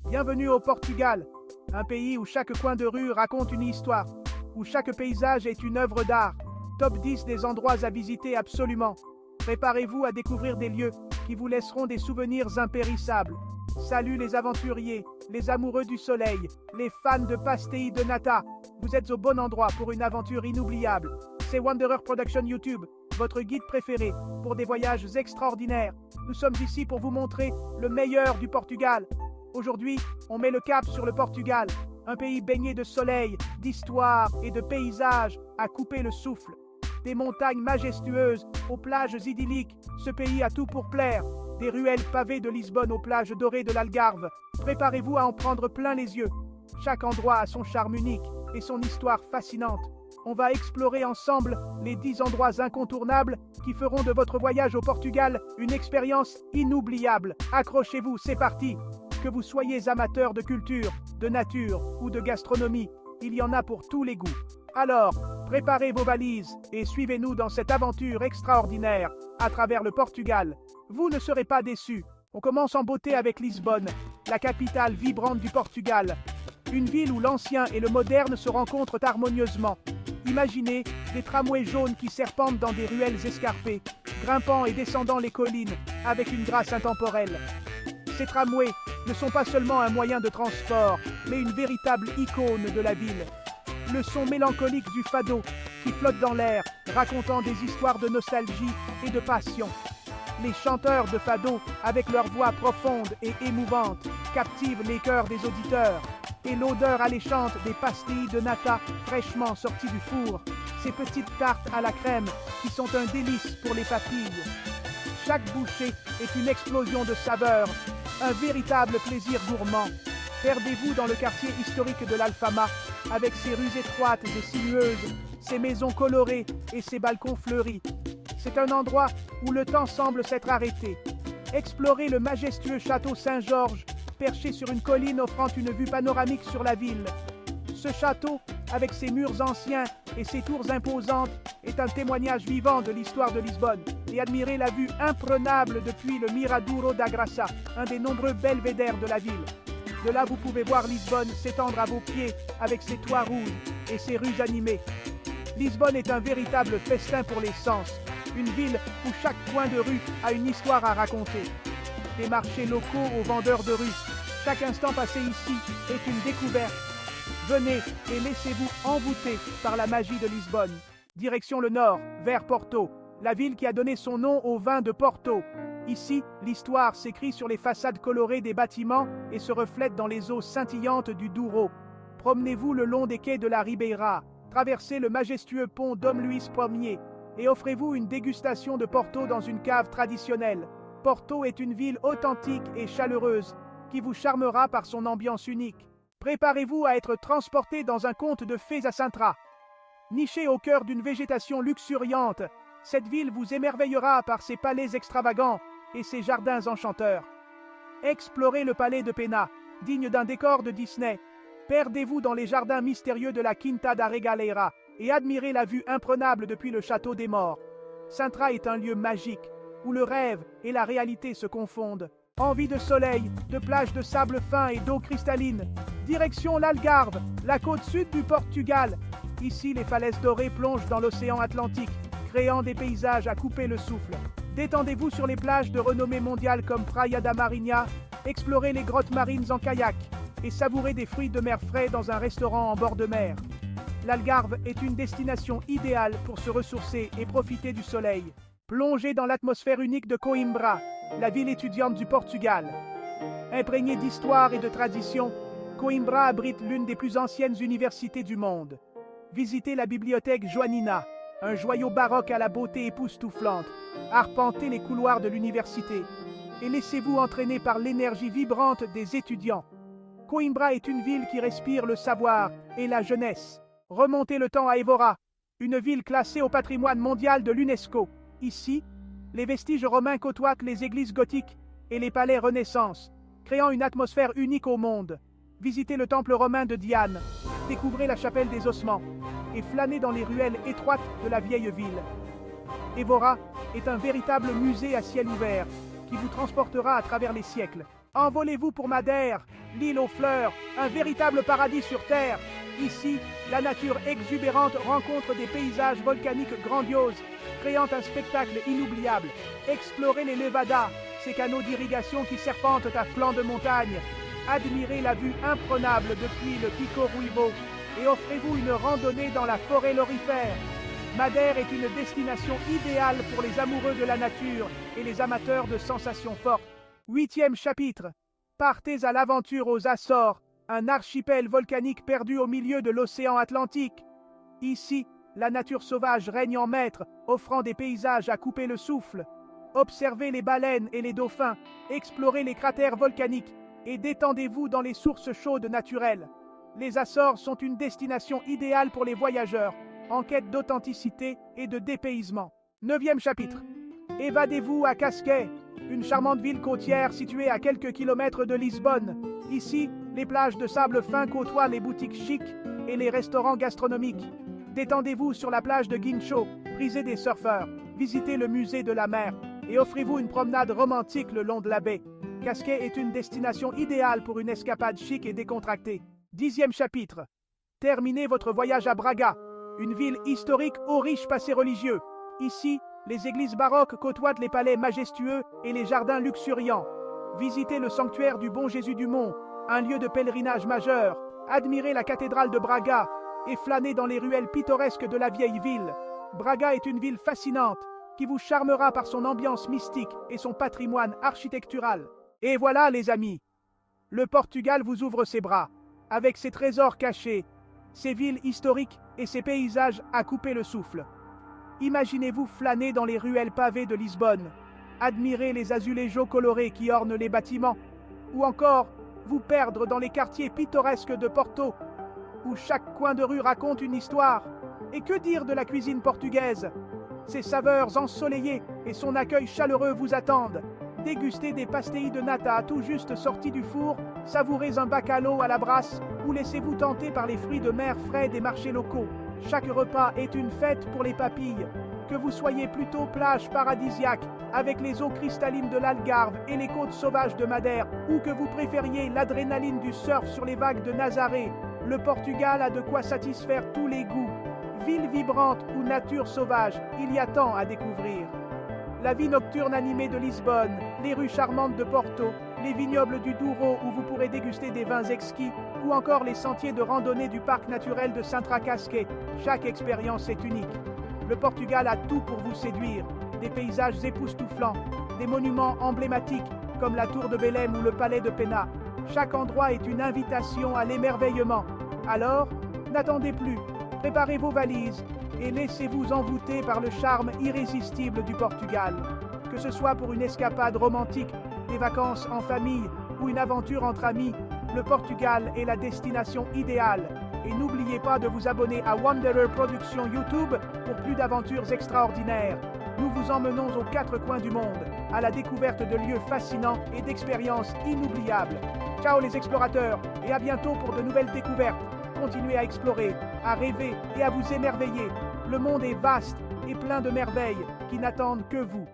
Bienvenue au Portugal, un pays où chaque coin de rue raconte une histoire, où chaque paysage est une œuvre d'art. Top 10 des endroits à visiter absolument. Préparez-vous à découvrir des lieux qui vous laisseront des souvenirs impérissables. Salut les aventuriers, les amoureux du soleil, les fans de pastéis de nata. Vous êtes au bon endroit pour une aventure inoubliable. C'est Wanderer Production YouTube, votre guide préféré pour des voyages extraordinaires. Nous sommes ici pour vous montrer le meilleur du Portugal. Aujourd'hui, on met le cap sur le Portugal, un pays baigné de soleil, d'histoire et de paysages à couper le souffle. Des montagnes majestueuses aux plages idylliques, ce pays a tout pour plaire. Des ruelles pavées de Lisbonne aux plages dorées de l'Algarve. Préparez-vous à en prendre plein les yeux. Chaque endroit a son charme unique et son histoire fascinante. On va explorer ensemble les 10 endroits incontournables qui feront de votre voyage au Portugal une expérience inoubliable. Accrochez-vous, c'est parti! Que vous soyez amateur de culture, de nature ou de gastronomie, il y en a pour tous les goûts. Alors, préparez vos valises et suivez-nous dans cette aventure extraordinaire à travers le Portugal. Vous ne serez pas déçus. On commence en beauté avec Lisbonne, la capitale vibrante du Portugal. Une ville où l'ancien et le moderne se rencontrent harmonieusement. Imaginez des tramways jaunes qui serpentent dans des ruelles escarpées, grimpant et descendant les collines avec une grâce intemporelle. Ces tramways ne sont pas seulement un moyen de transport, mais une véritable icône de la ville. Le son mélancolique du fado qui flotte dans l'air, racontant des histoires de nostalgie et de passion. Les chanteurs de fado, avec leur voix profonde et émouvante, captivent les cœurs des auditeurs. Et l'odeur alléchante des pastilles de nata fraîchement sorties du four, ces petites tartes à la crème qui sont un délice pour les papilles. Chaque bouchée est une explosion de saveurs, un véritable plaisir gourmand. Perdez-vous dans le quartier historique de l'Alfama, avec ses rues étroites et sinueuses, ses maisons colorées et ses balcons fleuris. C'est un endroit où le temps semble s'être arrêté. Explorez le majestueux château Saint-Georges, perché sur une colline offrant une vue panoramique sur la ville. Ce château, avec ses murs anciens et ses tours imposantes, est un témoignage vivant de l'histoire de Lisbonne. Et admirez la vue imprenable depuis le Miradouro da Graça, un des nombreux belvédères de la ville. De là, vous pouvez voir Lisbonne s'étendre à vos pieds avec ses toits rouges et ses rues animées. Lisbonne est un véritable festin pour les sens, une ville où chaque coin de rue a une histoire à raconter. Des marchés locaux aux vendeurs de rue, chaque instant passé ici est une découverte. Venez et laissez-vous envoûter par la magie de Lisbonne. Direction le nord, vers Porto, la ville qui a donné son nom au vin de Porto. Ici, l'histoire s'écrit sur les façades colorées des bâtiments et se reflète dans les eaux scintillantes du Douro. Promenez-vous le long des quais de la Ribeira, traversez le majestueux pont Dom Luís Ier et offrez-vous une dégustation de Porto dans une cave traditionnelle. Porto est une ville authentique et chaleureuse qui vous charmera par son ambiance unique. Préparez-vous à être transporté dans un conte de fées à Sintra. Niché au cœur d'une végétation luxuriante, cette ville vous émerveillera par ses palais extravagants et ses jardins enchanteurs. Explorez le palais de Pena, digne d'un décor de Disney. Perdez-vous dans les jardins mystérieux de la Quinta da Regaleira et admirez la vue imprenable depuis le château des morts. Sintra est un lieu magique, où le rêve et la réalité se confondent. Envie de soleil, de plages de sable fin et d'eau cristalline. Direction l'Algarve, la côte sud du Portugal. Ici, les falaises dorées plongent dans l'océan Atlantique, créant des paysages à couper le souffle. Détendez-vous sur les plages de renommée mondiale comme Praia da Marinha, explorez les grottes marines en kayak et savourez des fruits de mer frais dans un restaurant en bord de mer. L'Algarve est une destination idéale pour se ressourcer et profiter du soleil. Plongez dans l'atmosphère unique de Coimbra, la ville étudiante du Portugal. Imprégnée d'histoire et de tradition, Coimbra abrite l'une des plus anciennes universités du monde. Visitez la bibliothèque Joanina, un joyau baroque à la beauté époustouflante. Arpentez les couloirs de l'université et laissez-vous entraîner par l'énergie vibrante des étudiants. Coimbra est une ville qui respire le savoir et la jeunesse. Remontez le temps à Évora, une ville classée au patrimoine mondial de l'UNESCO. Ici, les vestiges romains côtoient les églises gothiques et les palais Renaissance, créant une atmosphère unique au monde. Visitez le temple romain de Diane, découvrez la chapelle des ossements et flânez dans les ruelles étroites de la vieille ville. Évora est un véritable musée à ciel ouvert qui vous transportera à travers les siècles. Envolez-vous pour Madère, l'île aux fleurs, un véritable paradis sur Terre. Ici, la nature exubérante rencontre des paysages volcaniques grandioses, créant un spectacle inoubliable. Explorez les Nevadas, ces canaux d'irrigation qui serpentent à flanc de montagne. Admirez la vue imprenable depuis le Pico Ruivo et offrez-vous une randonnée dans la forêt lorifère. Madère est une destination idéale pour les amoureux de la nature et les amateurs de sensations fortes. 8e chapitre. Partez à l'aventure aux Açores, un archipel volcanique perdu au milieu de l'océan Atlantique. Ici, la nature sauvage règne en maître, offrant des paysages à couper le souffle. Observez les baleines et les dauphins, explorez les cratères volcaniques et détendez-vous dans les sources chaudes naturelles. Les Açores sont une destination idéale pour les voyageurs, en quête d'authenticité et de dépaysement. 9e chapitre. Évadez-vous à Casquet, une charmante ville côtière située à quelques kilomètres de Lisbonne. Ici, les plages de sable fin côtoient les boutiques chics et les restaurants gastronomiques. Détendez-vous sur la plage de Guincho, prisez des surfeurs, visitez le musée de la mer et offrez-vous une promenade romantique le long de la baie. Casquet est une destination idéale pour une escapade chic et décontractée. 10e chapitre. Terminez votre voyage à Braga, une ville historique au riche passé religieux. Ici, les églises baroques côtoient les palais majestueux et les jardins luxuriants. Visitez le sanctuaire du Bon Jésus du Mont, un lieu de pèlerinage majeur. Admirez la cathédrale de Braga et flânez dans les ruelles pittoresques de la vieille ville. Braga est une ville fascinante qui vous charmera par son ambiance mystique et son patrimoine architectural. Et voilà, les amis, le Portugal vous ouvre ses bras, avec ses trésors cachés, ses villes historiques et ses paysages à couper le souffle. Imaginez-vous flâner dans les ruelles pavées de Lisbonne, admirer les azulejos colorés qui ornent les bâtiments, ou encore vous perdre dans les quartiers pittoresques de Porto, où chaque coin de rue raconte une histoire. Et que dire de la cuisine portugaise? Ses saveurs ensoleillées et son accueil chaleureux vous attendent. Dégustez des pastéis de nata tout juste sortis du four, savourez un bacalhau à la brasse ou laissez-vous tenter par les fruits de mer frais des marchés locaux. Chaque repas est une fête pour les papilles. Que vous soyez plutôt plage paradisiaque avec les eaux cristallines de l'Algarve et les côtes sauvages de Madère, ou que vous préfériez l'adrénaline du surf sur les vagues de Nazaré, le Portugal a de quoi satisfaire tous les goûts. Ville vibrante ou nature sauvage, il y a tant à découvrir. La vie nocturne animée de Lisbonne, les rues charmantes de Porto, les vignobles du Douro où vous pourrez déguster des vins exquis, ou encore les sentiers de randonnée du parc naturel de Sintra-Casquet. Chaque expérience est unique. Le Portugal a tout pour vous séduire. Des paysages époustouflants, des monuments emblématiques comme la tour de Belém ou le palais de Pena. Chaque endroit est une invitation à l'émerveillement. Alors, n'attendez plus, préparez vos valises et laissez-vous envoûter par le charme irrésistible du Portugal. Que ce soit pour une escapade romantique, des vacances en famille ou une aventure entre amis, le Portugal est la destination idéale. Et n'oubliez pas de vous abonner à Wanderer Productions YouTube pour plus d'aventures extraordinaires. Nous vous emmenons aux 4 coins du monde, à la découverte de lieux fascinants et d'expériences inoubliables. Ciao les explorateurs, et à bientôt pour de nouvelles découvertes. Continuez à explorer, à rêver et à vous émerveiller. Le monde est vaste et plein de merveilles qui n'attendent que vous.